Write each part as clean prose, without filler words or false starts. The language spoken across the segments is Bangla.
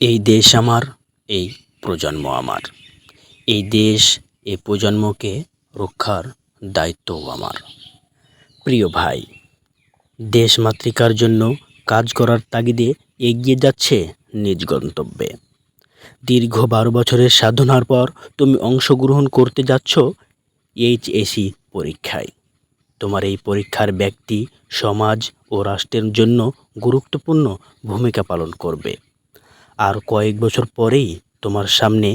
এই দেশ আমার, এই প্রজন্ম আমার। এই দেশ, এই প্রজন্মকে রক্ষার দায়িত্বও আমার। প্রিয় ভাই, দেশমাতৃকার জন্য কাজ করার তাগিদে এগিয়ে যাচ্ছে নিজ গন্তব্যে। দীর্ঘ 12 বছরের সাধনার পর তুমি অংশগ্রহণ করতে যাচ্ছ এইচএসসি পরীক্ষায়। তোমার এই পরীক্ষার ব্যক্তি, সমাজ ও রাষ্ট্রের জন্য গুরুত্বপূর্ণ ভূমিকা পালন করবে। আর কয়েক বছর পরেই তোমার সামনে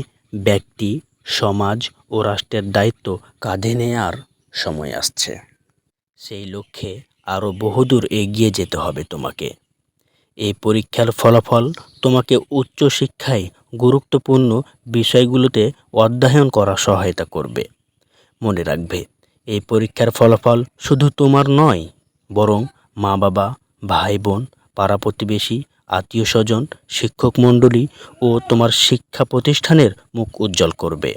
ব্যক্তি, সমাজ ও রাষ্ট্রের দায়িত্ব কাঁধে নেয়ার সময় আসছে। সেই লক্ষ্যে আরও বহুদূর এগিয়ে যেতে হবে তোমাকে। এই পরীক্ষার ফলাফল তোমাকে উচ্চশিক্ষায় গুরুত্বপূর্ণ বিষয়গুলোতে অধ্যয়ন করা সহায়তা করবে। মনে রাখবে, এই পরীক্ষার ফলাফল শুধু তোমার নয়, বরং মা বাবা, ভাই বোন, পাড়া প্রতিবেশী, আত্মীয় স্বজন, শিক্ষক মণ্ডলী ও তোমার শিক্ষা প্রতিষ্ঠানের মুখ উজ্জ্বল করবে।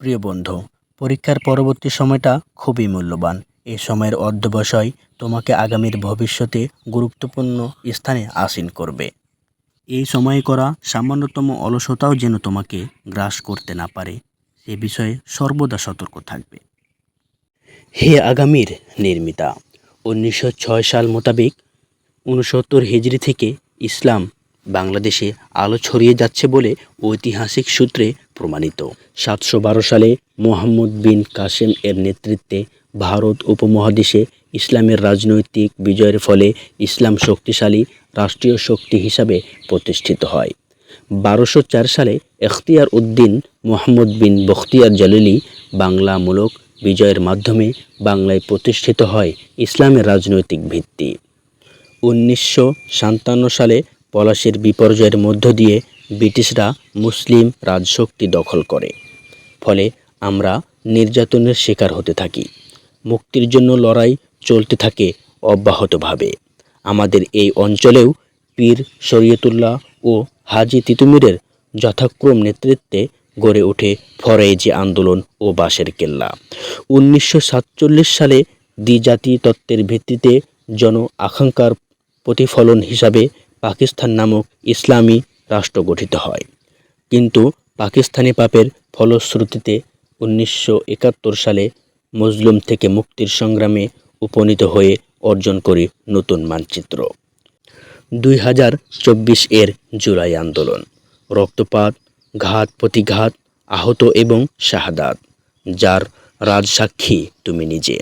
প্রিয় বন্ধু, পরীক্ষার পরবর্তী সময়টা খুবই মূল্যবান। এই সময়ের অধ্যবসায় তোমাকে আগামীর ভবিষ্যতে গুরুত্বপূর্ণ স্থানে আসীন করবে। এই সময়ে করা সামান্যতম অলসতাও যেন তোমাকে গ্রাস করতে না পারে, সে বিষয়ে সর্বদা সতর্ক থাকবে। হে আগামীর নির্মিতা, 1906 সাল মোতাবেক 69 হিজরি থেকে ইসলাম বাংলাদেশে আলো ছড়িয়ে যাচ্ছে বলে ঐতিহাসিক সূত্রে প্রমাণিত। 712 সালে মোহাম্মদ বিন কাসেম এর নেতৃত্বে ভারত উপমহাদেশে ইসলামের রাজনৈতিক বিজয়ের ফলে ইসলাম শক্তিশালী রাষ্ট্রীয় শক্তি হিসাবে প্রতিষ্ঠিত হয়। 1204 সালে এখতিয়ার উদ্দিন মোহাম্মদ বিন বখতিয়ার জলিলি বাংলামূলক বিজয়ের মাধ্যমে বাংলায় প্রতিষ্ঠিত হয় ইসলামের রাজনৈতিক ভিত্তি। 1957 সালে পলাশীর বিপর্যয়ের মধ্য দিয়ে ব্রিটিশরা মুসলিম রাজশক্তি দখল করে, ফলে আমরা নির্যাতনের শিকার হতে থাকি। মুক্তির জন্য লড়াই চলতে থাকে অব্যাহতভাবে। আমাদের এই অঞ্চলেও পীর শরীয়তুল্লাহ ও হাজী তিতুমীরের যথাক্রম নেতৃত্বে গড়ে ওঠে ফরায়েজি আন্দোলন ও বাঁশের কেল্লা। 1947 সালে দ্বিজাতি তত্ত্বের ভিত্তিতে জন আকাঙ্ক্ষার প্রতিফলন হিসাবে পাকিস্তান নামক ইসলামী রাষ্ট্র গঠিত হয়। কিন্তু পাকিস্তানি পাপের ফলশ্রুতিতে 1971 সালে মজলুম থেকে মুক্তির সংগ্রামে উপনীত হয়ে অর্জন করি নতুন মানচিত্র। 2024 এর জুলাই আন্দোলন, রক্তপাত, ঘাত প্রতিঘাত, আহত এবং শাহাদাত, যার রাজসাক্ষী তুমি নিজে।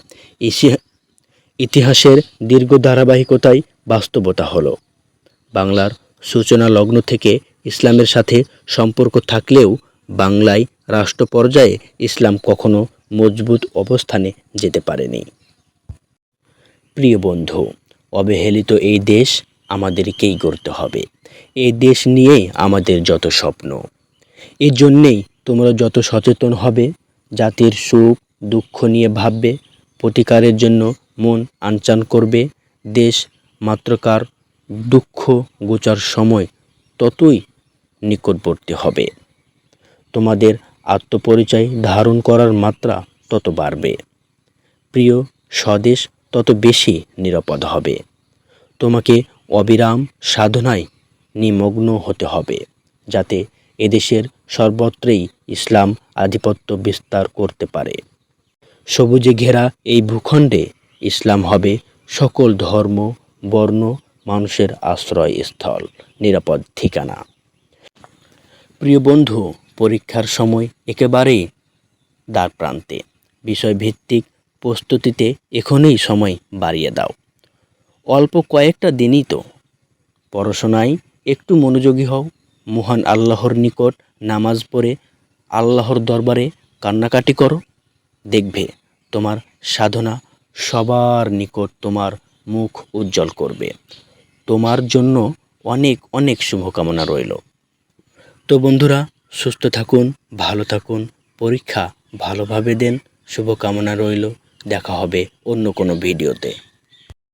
ইতিহাসের দীর্ঘ ধারাবাহিকতায় বাস্তবতা হলো, বাংলার সূচনা লগ্ন থেকে ইসলামের সাথে সম্পর্ক থাকলেও বাংলায় রাষ্ট্র পর্যায়ে ইসলাম কখনো মজবুত অবস্থানে যেতে পারেনি। প্রিয় বন্ধু, অবহেলিত এই দেশ আমাদেরকেই গড়তে হবে। এই দেশ নিয়েই আমাদের যত স্বপ্ন। এই জন্যেই তোমরা যত সচেতন হবে, জাতির সুখ দুঃখ নিয়ে ভাববে, প্রতিকারের জন্য মন আনচান করবে, দেশ মাতৃকার দুঃখ গোচার সময় ততই নিকটবর্তী হবে। তোমাদের আত্মপরিচয় ধারণ করার মাত্রা তত বাড়বে। প্রিয় স্বদেশ তত বেশি নিরাপদ হবে। তোমাকে অবিরাম সাধনায় নিমগ্ন হতে হবে, যাতে এদেশের সর্বত্রই ইসলাম আধিপত্য বিস্তার করতে পারে। সবুজে ঘেরা এই ভূখণ্ডে ইসলাম হবে সকল ধর্ম, বর্ণ, মানুষের আশ্রয়স্থল, নিরাপদ ঠিকানা। প্রিয় বন্ধু, পরীক্ষার সময় একেবারেই দ্বারপ্রান্তে। বিষয়ভিত্তিক প্রস্তুতিতে এখনই সময় বাড়িয়ে দাও। অল্প কয়েকটা দিনই তো। পড়াশোনায় একটু মনোযোগী হও। মহান আল্লাহর নিকট নামাজ পড়ে আল্লাহর দরবারে কান্নাকাটি করো। দেখবে তোমার সাধনা সবার নিকট তোমার মুখ উজ্জ্বল করবে। তোমার জন্য অনেক অনেক শুভকামনা রইল। তো বন্ধুরা, সুস্থ থাকুন, ভালো থাকুন, পরীক্ষা ভালোভাবে দেন, শুভকামনা রইল। দেখা হবে অন্য কোনো ভিডিওতে।